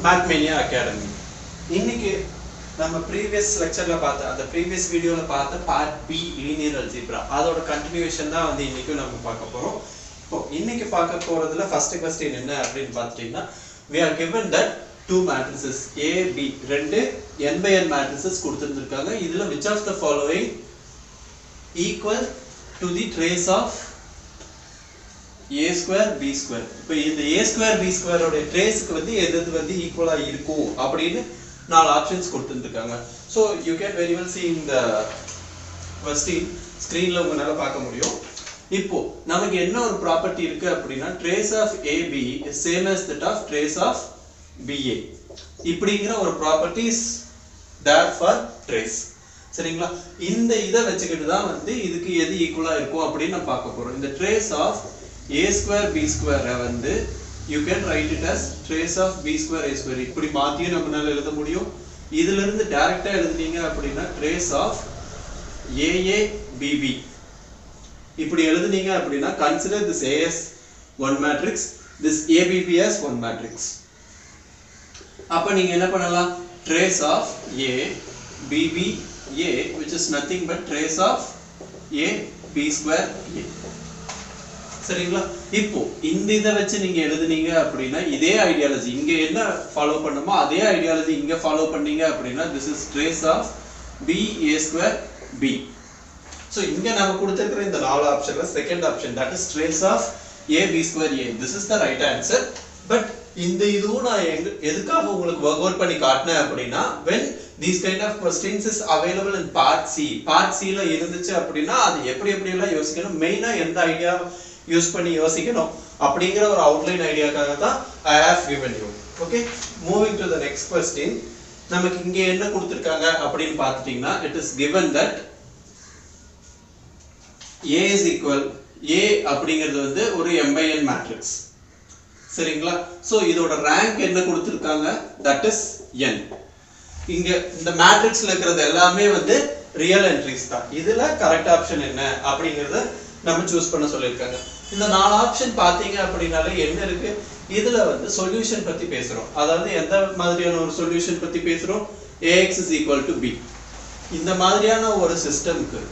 Mathmania Academy. இன்னைக்கு நம்ம previous lectureல பார்த்த அந்த previous videoல பார்த்த part B linear algebra அதோட continuation தான் வந்து இன்னைக்கு நம்ம பார்க்க போறோம். இப்போ இன்னைக்கு பார்க்க போறதுல first question என்ன அப்படினு பார்த்துட்டீங்கன்னா we are given that two matrices A B ரெண்டு n by n matrices கொடுத்திருக்காங்க. இதுல which of the following equal to the trace of a square b square. இப்போ இந்த a square b square ஓட traceக்கு வந்து எது வந்து ஈக்குவலா இருக்கும் அப்படினு நாலு ஆப்ஷன்ஸ் கொடுத்திருக்காங்க. So you can very well see in the question screenல உங்களால பார்க்க முடியும். இப்போ நமக்கு என்ன ஒரு ப்ராப்பர்ட்டி இருக்கு அப்படினா trace of ab is same as that of trace of ba. இப்படிங்கிற ஒரு property is there for trace. சரிங்களா? இந்த இத வெச்சிட்டு தான் வந்து இதுக்கு எது ஈக்குவலா இருக்கும் அப்படி நம்ம பார்க்க போறோம். இந்த trace of a square b square வந்து you can write it as trace of b square a square. இப்படி மாத்தியே நம்மால எழுத முடியும். இதில இருந்து டைரக்டா எழுதுனீங்க அப்படினா trace of aa bb. இப்படி எழுதுனீங்க அப்படினா consider this a as one matrix, this abb as one matrix. அப்ப நீங்க என்ன பண்ணலாம்? Trace of a bb a which is nothing but trace of a b square a. சரிங்களா? இப்போ இந்த இத வச்சு நீங்க எழுதுனீங்க அப்படினா இதே ஐடியாலஜி இங்க என்ன ஃபாலோ பண்ணோமோ அதே ஐடியாலஜி இங்க ஃபாலோ பண்ணீங்க அப்படினா this is trace of b a square b. So இங்க நாம கொடுத்திருக்கிற இந்த நாலு ஆப்ஷன்ல second option that is trace of a b square a. This is the right answer. But இந்த இதுவும் நான் எதுக்காக உங்களுக்கு வொர்க் அவுட் பண்ணி காட்னேன் அப்படினா when these kind of questions is available in part C ல இருந்துச்சு அப்படினா அது எப்படி எல்லாம் யோசிக்கணும், மெயினா எந்த ஐடியா யூஸ் பண்ணி யோசிக்கணும் அப்படிங்கற ஒரு அவுட்லைன் ஐடியாக்காக தான் I have given you. Okay, moving to the next question. நமக்கு இங்க என்ன கொடுத்திருக்காங்க அப்படினு பார்த்துட்டீங்கன்னா it is given that A is equal A அப்படிங்கிறது வந்து ஒரு m by n matrix. சரிங்களா? சோ இதோட ரேங்க் என்ன கொடுத்திருக்காங்க? that is n. இங்க இந்த மேட்ரிக்ஸ்ல இருக்குறது எல்லாமே வந்து ரியல் என்ட்ரிஸ் தான். இதுல கரெக்ட் ஆப்ஷன் என்ன அப்படிங்கறத நம்ம சூஸ் பண்ண சொல்லிருக்காங்க. இந்த நாலு ஆப்ஷன் பாத்தீங்க அப்படினாலே என்ன இருக்கு? இதுல வந்து சொல்யூஷன் பத்தி பேசுறோம். அதாவது எந்த மாதிரியான ஒரு சொல்யூஷன் பத்தி பேசுறோம்? ax = b. இந்த மாதிரியான ஒரு சிஸ்டம்க்கு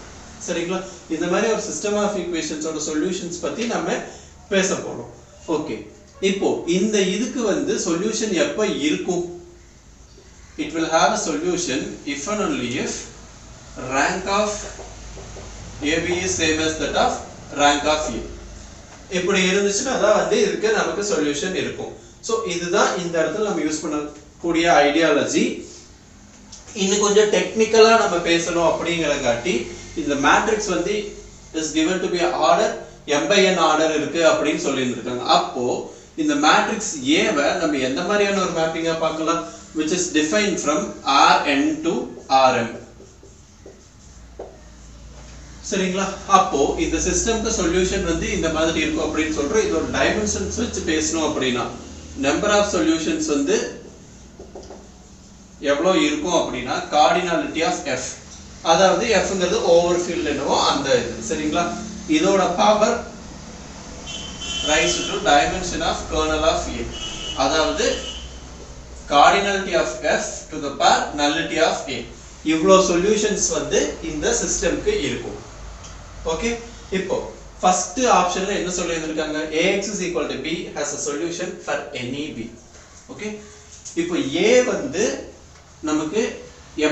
சரிங்களா? இந்த மாதிரி ஒரு சிஸ்டம் ஆஃப் ஈக்குவேஷன்ஸோட சொல்யூஷன்ஸ் பத்தி நம்ம பேச போறோம். ஓகே. இப்போ இந்த இதுக்கு வந்து சொல்யூஷன் எப்ப இருக்கும்? It will have a solution if and only if rank of AB is same as that of rank of A. இப்படி இருந்துச்சுனா அத வந்து இதுக்கு நமக்கு சொல்யூஷன் இருக்கும். சோ இதுதான் இந்த இடத்துல நம்ம யூஸ் பண்ணக்கூடிய ஐடியாலஜி. இன்னும் கொஞ்சம் டெக்னிக்கலா நம்ம பேசணும் அப்படிங்கறங்காட்டி இந்த மேட்ரிக்ஸ் வந்து is given to be order m by n order இருக்கு அப்படினு சொல்லிருக்காங்க. அப்போ இந்த மேட்ரிக்ஸ் A வை நம்ம எந்த மாதிரியான ஒரு மேப்பிங்கா பார்க்கலாம்? which is defined from Rn to Rm. சரிங்களா? அப்போ இந்த சிஸ்டம்க்கு சொல்யூஷன் வந்து இந்த மாதிரி இருக்கும் அப்படினு சொல்றோம். இதோட டைமென்ஷன்ஸ் வச்சு பேசணும் அப்படினா நம்பர் ஆஃப் சொல்யூஷன்ஸ் வந்து எவ்வளவு இருக்கும் அப்படினா கார்டினாலிட்டி ஆஃப் f. அதாவது fங்கிறது ஓவர் ஃபீல்ட் என்னவோ அந்த இது. சரிங்களா? இதோட power raise to dimension of kernel of a. அதாவது cardinality of f to the power nullity of a. இவ்ளோ சொல்யூஷன்ஸ் வந்து இந்த சிஸ்டம்க்கு இருக்கும். ஓகே, இப்போ ஃபர்ஸ்ட் ஆப்ஷன்ல என்ன சொல்லிருக்காங்க? ax = b has a solution for any b. Okay, இப்போ a வந்து நமக்கு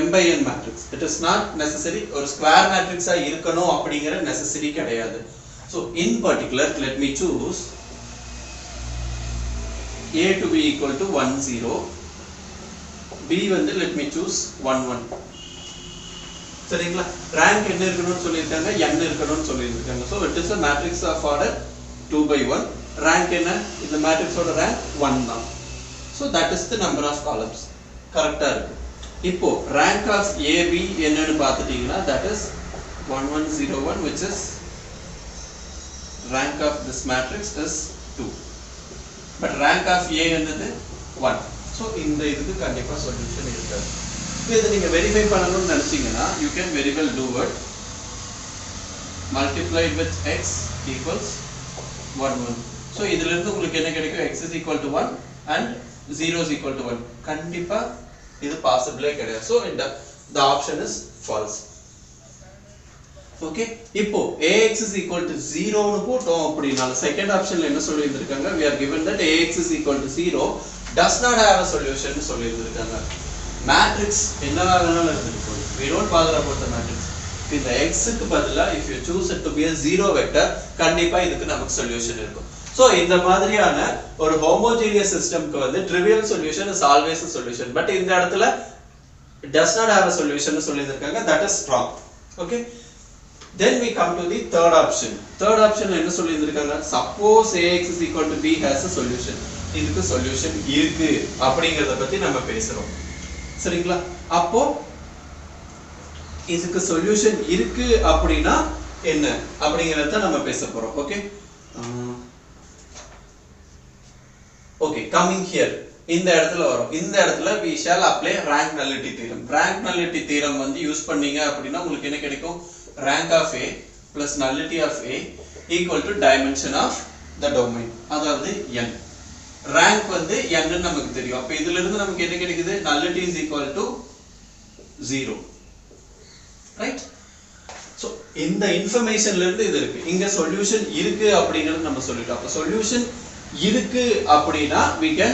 m by n matrix. It is not necessary ஒரு ஸ்கொயர் மேட்ரிக்ஸா இருக்கணும் அப்படிங்கற necessity கிடையாது. So in particular let me choose a to be equal to 1 0, b வந்து let me choose 1 1. சரிங்களா? Rank என்ன இருக்கணும்னு சொல்லிருக்காங்க? n இருக்கணும்னு சொல்லிருக்காங்க. So it is a matrix of order 2 by 1. Rank என்ன? இந்த மேட்ரிக்ஸோட ரேங்க் 1 தான். So that is the number of columns. கரெக்ட்டா இருக்கு. இப்போ rank of AB என்னன்னு பார்த்துட்டீங்கன்னா that is 1 1 0 1, which is rank of this matrix is 2. But rank of A என்னது 1. So இந்த இதுக்கு கண்டிப்பா சொல்யூஷன் இருக்காது. இத நீங்க வெரிஃபை பண்ணனும்னு நினைச்சீங்கன்னா you can very well do it. Multiplied with x equals 1 1. So இதிலிருந்து உங்களுக்கு என்ன கிடைக்கும்? x is equal to 1 and 0 is equal to 1. கண்டிப்பா இது பாசிபிளே கிடையாது. So the option is false. Okay, இப்போ ax is equal to 0 னு போட்டோம் அப்படினா செகண்ட் ஆப்ஷன்ல என்ன சொல்லி இருக்காங்க, we are given that ax is equal to 0 does not have a solution னு சொல்லி இருக்காங்க. மேட்ரிக்ஸ் என்னவா வேணாலும் இருந்துக்கும், we don't bother about the matrix. இந்த x க்கு பதிலா if you choose it to be a zero vector கண்டிப்பா இதுக்கு நமக்கு சொல்யூஷன் இருக்கும். So இந்த மாதிரியான ஒரு homogeneous systemக்கு வந்து trivial solution is always a solution, but இந்த இடத்துல it does not have a solution னு சொல்லி இருக்காங்க. That is wrong. Okay, then we come to the third option. Third option என்ன சொல்லி இருக்காங்க, suppose ax is equal to b has a solution. இதுக்கு solution இருக்கு அப்படிங்கறத பத்தி நம்ம பேசுறோம். சரிங்களா? அப்போ இதுக்கு சொல்யூஷன் இருக்கு அப்படினா என்ன அப்படிங்கறத நம்ம பேச போறோம். ஓகே, okay, coming here இந்த இடத்துல வரும். இந்த இடத்துல we shall apply rank nullity theorem. rank nullity theorem வந்து யூஸ் பண்ணீங்க அப்படினா உங்களுக்கு என்ன கிடைக்கும், rank of a plus nullity of a equal to dimension of the domain, அதாவது n. rank வந்து n ன்னு நமக்கு தெரியும். அப்ப இதில இருந்து நமக்கு என்ன கிடைக்குது, nullity is equal to 0, right? So இந்த இன்ஃபர்மேஷன்ல இருந்து இது இருக்கு, இங்க சொல்யூஷன் இருக்கு அப்படிங்கறது நம்ம சொல்லிட்டோம். அப்ப சொல்யூஷன் இருக்கு அப்படினா we can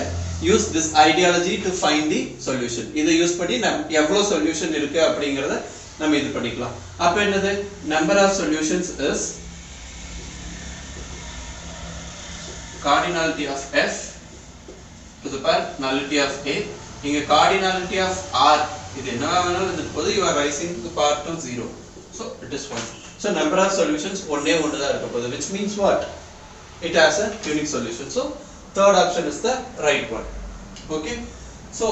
use this ideology to find the solution. இதை யூஸ் பண்ணி எவ்வளவு சொல்யூஷன் இருக்கு அப்படிங்கறத நம்ம இது பண்ணிக்கலாம். அப்ப என்னது, number of solutions is cardinality of f to the power nullity of a. இங்க cardinality of r இது என்னவா வேணாலும் இருந்தும்போது you are raising the power to 0, so it is 1. so number of solutions ஒண்ணே ஒண்ணு தான் இருக்க போகுது, which means what, it has a unique solution. so third option is the right one. okay, so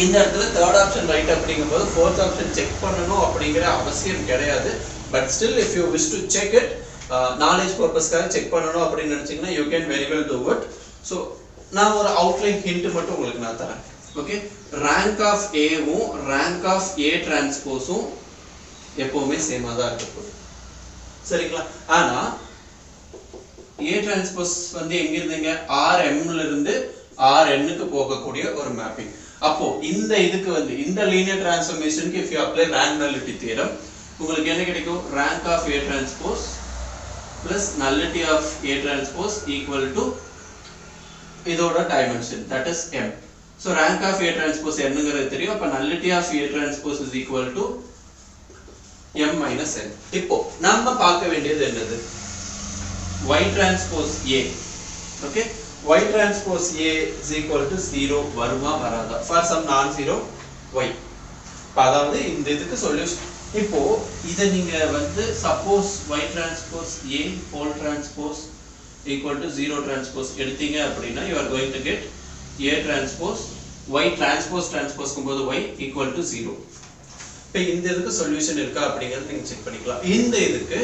இந்த இடத்துல third option right அப்படிங்கும்போது fourth option check பண்ணனும் அப்படிங்கற அவசியம் கிடையாது. but still if you wish to check it knowledge purpose-காக check பண்ணனும் அப்படி நினைச்சீங்கன்னா you can very well do it. so நான் ஒரு outline hint மட்டும் உங்களுக்கு நான் தரேன். okay, rank of a வும் rank of a transpose வும் எப்பவுமே சேமா தான் இருக்க போகுது. சரிங்களா? ஆனா a transpose வந்து எங்க இருந்துங்க, rm ல இருந்து rn க்கு போகக்கூடிய ஒரு மேப்பிங். அப்போ இந்த இதுக்கு வந்து இந்த linear transformation க்கு if you apply rank nullity theorem உங்களுக்கு என்ன கிடைக்கும், rank of a transpose plus nullity of a transpose equal to இதோட dimension, that is m. so rank of a transpose என்னங்கிறது தெரியும். அப்ப nullity of a transpose is equal to m minus n. இப்போ நாம பார்க்க வேண்டியது என்னது, y transpose a. okay, y transpose a is equal to 0 வருமா வராதா for some non zero y. அதாவது இந்த இதுக்கு சொல்யூஷன், இப்போ இத நீங்க வந்து suppose y transpose a whole transpose equal to 0 transpose எடுத்தீங்க அப்படினா you are going to get a transpose y transpose transpose கும்போது y equal to 0. இப்போ இந்த இதுக்கு சொல்யூஷன் இருக்கா அப்படிங்கறத நீங்க செக் பண்ணிக்கலாம். இந்த இதுக்கு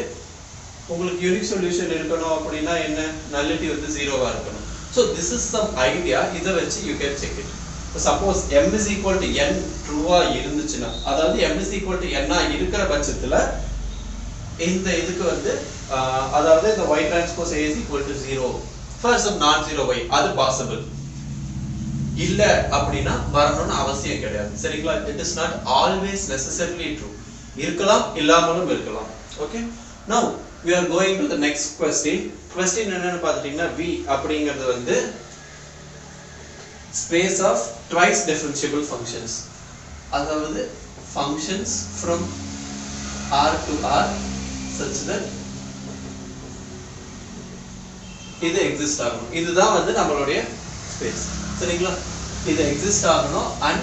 உங்களுக்கு யூனிக் சொல்யூஷன் இருக்கணும் அப்படினா என்ன, nullity வந்து 0வா இருக்கணும். so this is some idea, இத வச்சு you can check it. suppose m is equal to n ட்ரூவா இருந்துச்சுனா, அதாவது m is equal to n ஆ இருக்கிற பட்சத்துல இந்த இதுக்கு வந்து அதாவது இந்த y transpose a is equal to 0 for some non zero y, அது பாசிபிள் இல்ல அப்படினா வரணும்னு அவசியம் கிடையாது. சரிங்களா? it is not always necessarily true, இருக்கலாம் இல்லாமலும் இருக்கலாம். okay, now we are going to the next question. question என்னன்னு பாத்துட்டீங்கன்னா v அப்படிங்கிறது வந்து space of twice differentiable functions, அதாவது functions from r to r such that இது எக்ஸிஸ்ட் ஆகணும். இதுதான் வந்து நம்மளுடைய ஸ்பேஸ். சரிங்களா? இது எக்ஸிஸ்ட் ஆகணும் and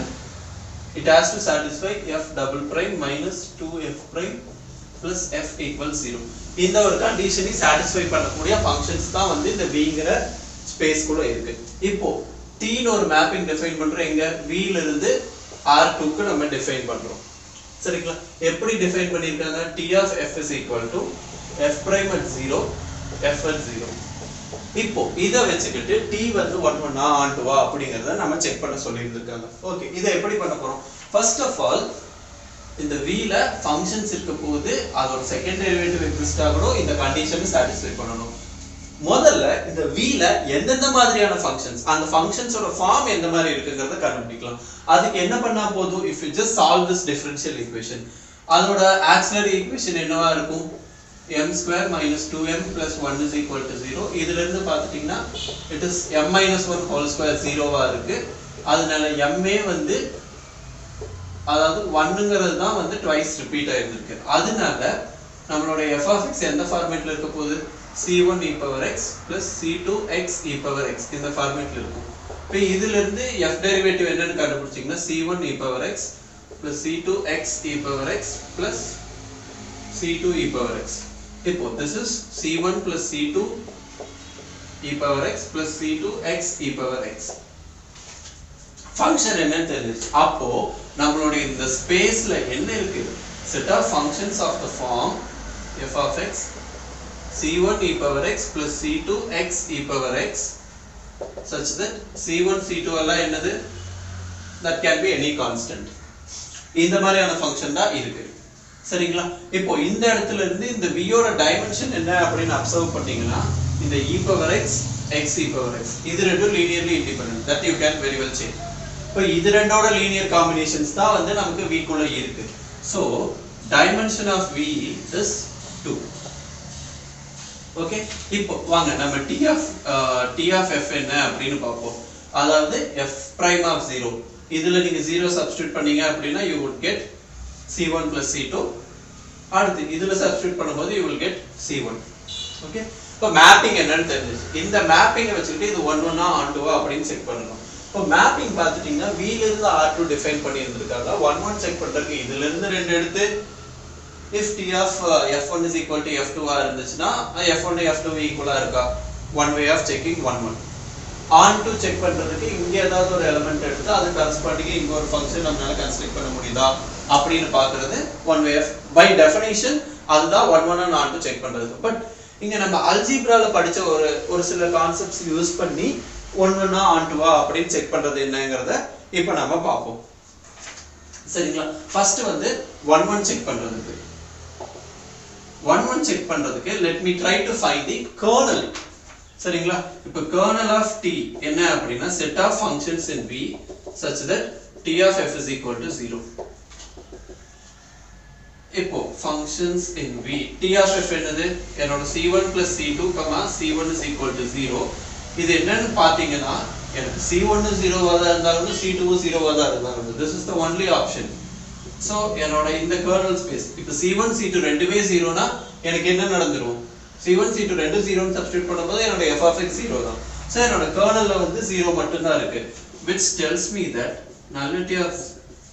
it has to satisfy f double prime minus 2f prime plus f equals 0. இந்த ஒரு கண்டிஷனை satisfy பண்ணக்கூடிய functions தான் வந்து இந்த vங்கிற ஸ்பேஸ் குள்ள இருக்கு. இப்போ t ன ஒரு மேப்பிங் டிஃபைன் பண்றோம், எங்க v ல இருந்து r2 க்கு நம்ம டிஃபைன் பண்றோம். சரிங்களா? எப்படி டிஃபைன் பண்ணிருக்காங்க, t of f is equal to f prime at 0 f at 0. இப்போ இத வெச்சிட்டு t வந்து 1 1 on to அப்படிங்கறத நம்ம செக் பண்ண சொல்லி இருக்காங்க. ஓகே, இத எப்படி பண்ண போறோம்? ஃபர்ஸ்ட் ஆஃப் ஆல் இந்த v ல ஃபங்க்ஷன்ஸ் இருக்க போகுது, அதோட செகண்ட் டெரிவேட்டிவ் எக்ஸிஸ்ட் ஆகணும், இந்த கண்டிஷனை satisfy பண்ணனும். முதல்ல இந்த v ல எந்தெந்த மாதிரியான ஃபங்க்ஷன்ஸ் அந்த ஃபங்க்ஷன்ஸோட ஃபார்ம் எந்த மாதிரி இருக்குங்கறத கண்டுபிடிக்கலாம். அதுக்கு என்ன பண்ணா போதும், if you just solve this differential equation, அதோட ஆக்ஸிலரி ஈக்குவேஷன் என்னவா இருக்கும், m square minus 2m plus 1 is equal to 0. இதுல இருந்து பார்த்துட்டீங்கன்னா it is m minus 1 whole square 0வா இருக்கு. அதனால m வந்து அதாவது 1ங்கிறது தான் வந்து twice repeat ஆயிருக்கு. அதனால நம்மளோட f of x எந்த ஃபார்மேட்ல இருக்க போகுது, c1 e power x plus c2 x e power x இந்த ஃபார்மேட்ல இருக்கும். இப்போ இதுல இருந்து f டெரிவேட்டிவ் என்னன்னு கண்டுபிடிச்சீங்கன்னா c1 e power x plus c2 x e power x plus c2 e power x. இப்போ this is c1 plus c2 e power x plus c2 x e power x. Function என்னன்னு தெரிஞ்சிருச்சு. அப்போ நம்மளோட இந்த ஸ்பேஸ்ல என்ன இருக்கு, set of functions of the form f of x c1 e power x plus c2 x e power x such that c1 c2 எல்லாம் என்னது, that can be any constant. இந்த மாதிரியான ஃபங்க்ஷன் தான் இருக்கு. சரிங்களா? இப்போ இந்த இடத்துல இருந்து இந்த v யோட டைமென்ஷன் என்ன அப்படின்னு அப்சர்வ் பண்ணீங்கன்னா இந்த e power x x e power x இது ரெண்டும் linearly independent, that you can very well check. இப்போ இது ரெண்டோட லீனியர் காம்பினேஷன்ஸ் தான் வந்து நமக்கு v குள்ள இருக்கு. So dimension of v is 2. Okay, இப்போ வாங்க நம்ம t of f என்ன அப்படின்னு பார்ப்போம். அதாவது f prime of 0 இதுல நீங்க 0 சப்ஸ்டிட்யூட் பண்ணீங்க அப்படினா you would get c1 plus c2. அடுத்து இதுல சப்ஸ்டிட்யூட் பண்ணும்போது you will get c1. Okay, இப்போ மேப்பிங் என்னன்னு தெரிஞ்சிருச்சு. இந்த மேப்பிங்கை வச்சுக்கிட்டு இது 1 1 onto அப்படின்னு செக் பண்ணனும். இப்போ மேப்பிங் பார்த்துட்டீங்கன்னா v ல இருந்து r2 டிஃபைன் பண்ணி இருந்திருக்காங்க. 1 1 செக் பண்றதுக்கு இதுல இருந்து ரெண்டு எடுத்து if t of f1 is equal to f2 ஆ இருந்துச்சுனா f1 f2 ஈக்குவலா இருக்கா, one way of checking 1 1. onto check பண்றதுக்கு இங்க ஏதாவது ஒரு எலிமெண்ட் எடுத்து அது கரஸ்பாண்டிங் இங்க ஒரு ஃபங்க்ஷன் நம்மால கன்ஸ்ட்ரக்ட் பண்ண முடியுதா அப்படினு பார்க்கிறது one way of, by definition அதுதான் 1 1 and onto செக் பண்றது. பட் இங்க நம்ம அல்ஜீப்ரால படிச்ச ஒரு சில கான்செப்ட்ஸ் யூஸ் பண்ணி 1 1 onto அப்படினு செக் பண்றது என்னங்கறத இப்போ நாம பாப்போம். சரிங்களா? ஃபர்ஸ்ட் வந்து 1 1 செக் பண்றதுக்கு 1 1 செக் பண்றதுக்கு let me try to find the kernel. சரிங்களா? இப்போ kernel of t என்ன அப்படினா set of functions in v such that t of f is equal to 0. இப்போ functions in v t of f என்னது, என்னோட c1 plus c2, c1 is equal to 0. இது என்னன்னு பாத்தீங்கன்னா எனக்கு c1 0 ஆ இருந்தாலும் c2 0 ஆ இருந்தாலும் this is the only option. So என்னோட இந்த kernel space இப்போ c1 c2 ரெண்டுமே 0 னா எனக்கு என்ன நடந்துரும், c1 c2 ரெண்டு 0 னு சப்ஸ்டிட்யூட் பண்ணும்போது என்னோட f of x 0 தான். சோ என்னோட கர்னல்ல வந்து 0 மட்டும் தான் இருக்கு, which tells me that nullity of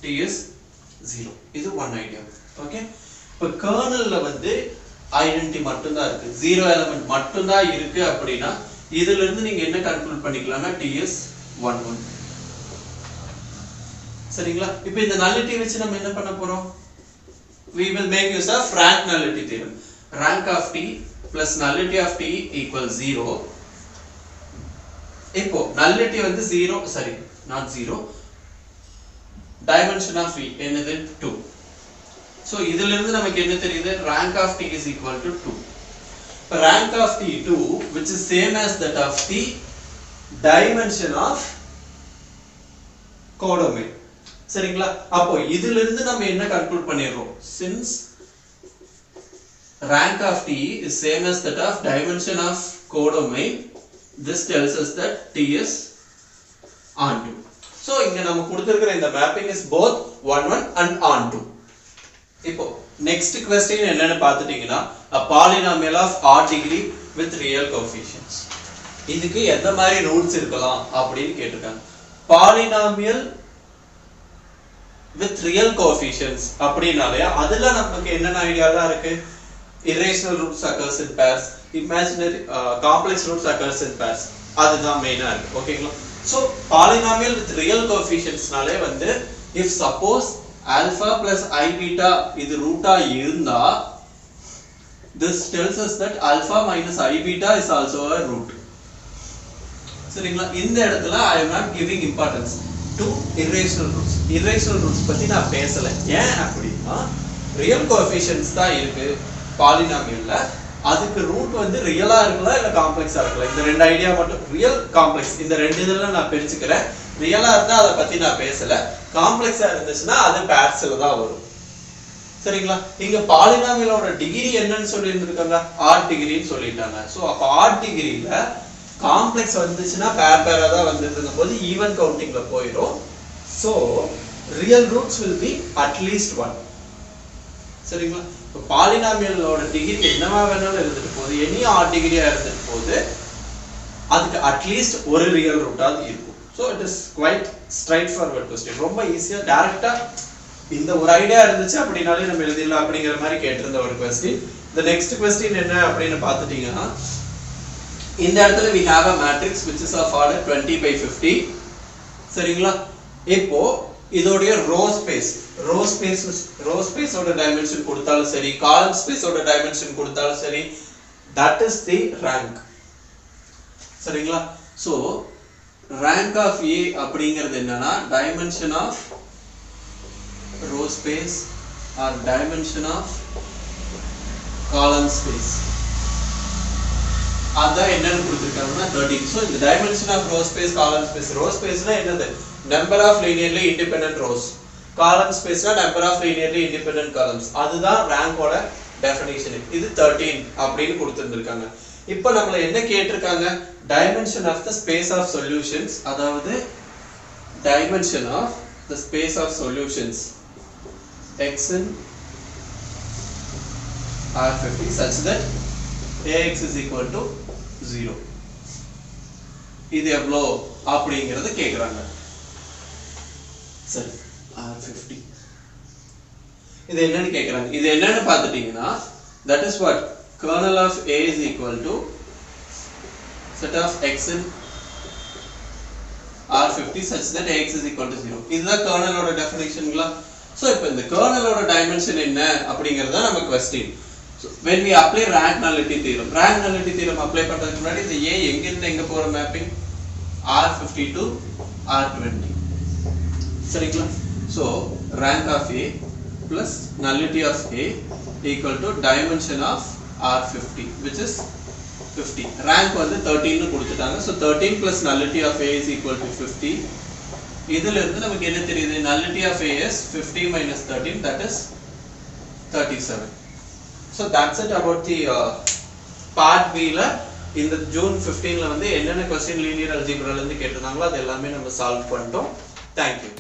t is 0. இது one idea. ஓகே, இப்போ கர்னல்ல வந்து ஐடென்டிட்டி மட்டும் தான் இருக்கு, 0 எலிமெண்ட் மட்டும் தான் இருக்கு அப்படினா இதில இருந்து நீங்க என்ன கன்க்ளூட் பண்ணிக்கலாம்னா t is 1 1. சரிங்களா? இப்போ இந்த nullity வச்சு நம்ம என்ன பண்ண போறோம், we will make use of rank nullity theorem. Rank of t plus nullity of t equals 0. இப்போ nullity வந்து 0, sorry not 0, dimension of v என்னது 2. so இதில இருந்து நமக்கு என்ன தெரியுது, rank of t is equal to 2. இப்போ rank of t 2 which is same as that of the dimension of codomain. சரிங்களா? அப்போ இதில இருந்து நம்ம என்ன conclude பண்ணிரோம், since rank of t is same as that of dimension of codomain, this tells us that t is onto. so இங்க நம்ம கொடுத்திருக்கிற இந்த mapping is both 1 1 and onto. இப்போ next question என்னன்னு பார்த்துட்டீங்கன்னா a polynomial of odd degree with real coefficients. இதுக்கு எந்த மாதிரி ரூட்ஸ் இருக்கலாம் அப்படினு கேட்டிருக்காங்க. polynomial with real coefficients அப்படினாலே அதுல நமக்கு என்னென்ன ஐடியாலாம் இருக்கு, irrational roots occurs in pairs, imaginary complex roots occurs in pairs, அதுதான் மெயினா இருக்கு. ஓகேங்களா? so polynomial with real coefficients நாலே வந்து if suppose alpha plus I beta இது ரூட்டா இருந்தா this tells us that alpha minus I beta is also a root. சரிங்களா? இந்த இடத்துல I am not giving importance to irrational roots. irrational roots பத்தி நான் பேசல. ஏன் அப்படினா real coefficients தான் இருக்கு பாலினாமியல்ல, அதுக்கு ரூட் வந்து ரியலா இருக்கலாம் இல்ல காம்ப்ளெக்ஸா இருக்கலாம். இந்த ரெண்டு ஐடியா மட்டும், ரியல் காம்ப்ளெக்ஸ் இந்த ரெண்டு இதுல நான் பிரிச்சுக்கிறேன். ரியலா இருந்தா அதை பத்தி நான் பேசல, காம்ப்ளெக்ஸா இருந்துச்சுன்னா அது பேர்ஸ்ல தான் வரும். சரிங்களா? இங்க பாலினாமியலோட டிகிரி என்னன்னு சொல்லி இருந்திருக்காங்க, ஆட் டிகிரின்னு சொல்லிட்டாங்க. சோ அப்ப ஆட் டிகிரியில காம்ப்ளெக்ஸ் வந்துச்சுன்னா பேரா தான் வந்துருக்கும் போது ஈவன் கவுண்டிங்ல போயிடும். So real roots will be at least 1. சரிங்களா? இப்போ பாலினாமியலோட டிகிரி என்னவா வேணாலும் இருந்துட்டு போகுது, எனி ஆட் டிகிரியா இருந்துட்டு போகுது, அதுக்கு அட்லீஸ்ட் ஒரு ரியல் ரூட்டாவது இருக்கும். So it is quite straightforward question. ரொம்ப ஈஸியா டைரக்டா இந்த ஒரு ஐடியா இருந்துச்சு அப்படின்னாலே நம்ம எழுதிடலாம் அப்படிங்கிற மாதிரி கேட்டிருந்த ஒரு கொஸ்டின். இந்த நெக்ஸ்ட் கொஸ்டின் என்ன அப்படின்னு பார்த்துட்டீங்கன்னா, இந்த இடத்துல we have a matrix which is of order 20 by 50. சரிங்களா? இப்போ இதோடைய ரோ ஸ்பேஸோட டைமென்ஷன் கொடுத்தாலும் சரி, காலம் ஸ்பேஸோட டைமென்ஷன் கொடுத்தாலும் சரி, that is the rank. சரிங்களா? so rank of A அப்படிங்கிறது என்னன்னா dimension of row space or dimension of column space. அதான் என்னன்னு கொடுத்திருக்காங்கன்னா 13. so இந்த dimension of row space, column space, row spaceனா என்னது, number of linearly independent rows, column spaceனா number of linearly independent columns. அதுதான் rank-ஓட definition. இது 13 அப்படின்னு கொடுத்திருக்காங்க. இப்போ நம்மள என்ன கேட்டிருக்காங்க, dimension of the space of solutions, அதாவது dimension of the space of solutions x in R50 such that Ax is equal to 0. இது எவ்வளோ அப்படிங்கறது கேக்குறாங்க. சரி, R50 இது என்னன்னு கேக்குறாங்க. இது என்னன்னு பார்த்துட்டீங்கன்னா, that is what kernel of A is equal to set of x in R50 such that Ax is equal to 0. இதுதான் kernel-ஓட டெஃபினிஷன்ங்களா? சோ இப்போ இந்த kernel-ஓட டைமென்ஷன் என்ன அப்படிங்கறது தான் நம்ம question. So when we apply rank nullity theorem apply பண்றதுக்கு முன்னாடி இந்த A எங்க இருந்து எங்க போற மேப்பிங், R50 to R20. சரிங்களா? so rank of A plus nullity of A equal to dimension of R50 which is 50. rank வந்து 13 னு கொடுத்துட்டாங்க. so 13 plus nullity of A is equal to 50. இதில இருந்து நமக்கு என்ன தெரியுது, nullity of A is 50 minus 13, that is 37. so that's it about the part B ல இந்த ஜூன் 15 ல வந்து என்னென்ன क्वेश्चन லீனியர் அல்ஜிப்ரால இருந்து கேட்டிருந்தாங்களோ அது எல்லாமே நம்ம சால்வ் பண்ணிட்டோம். Thank you.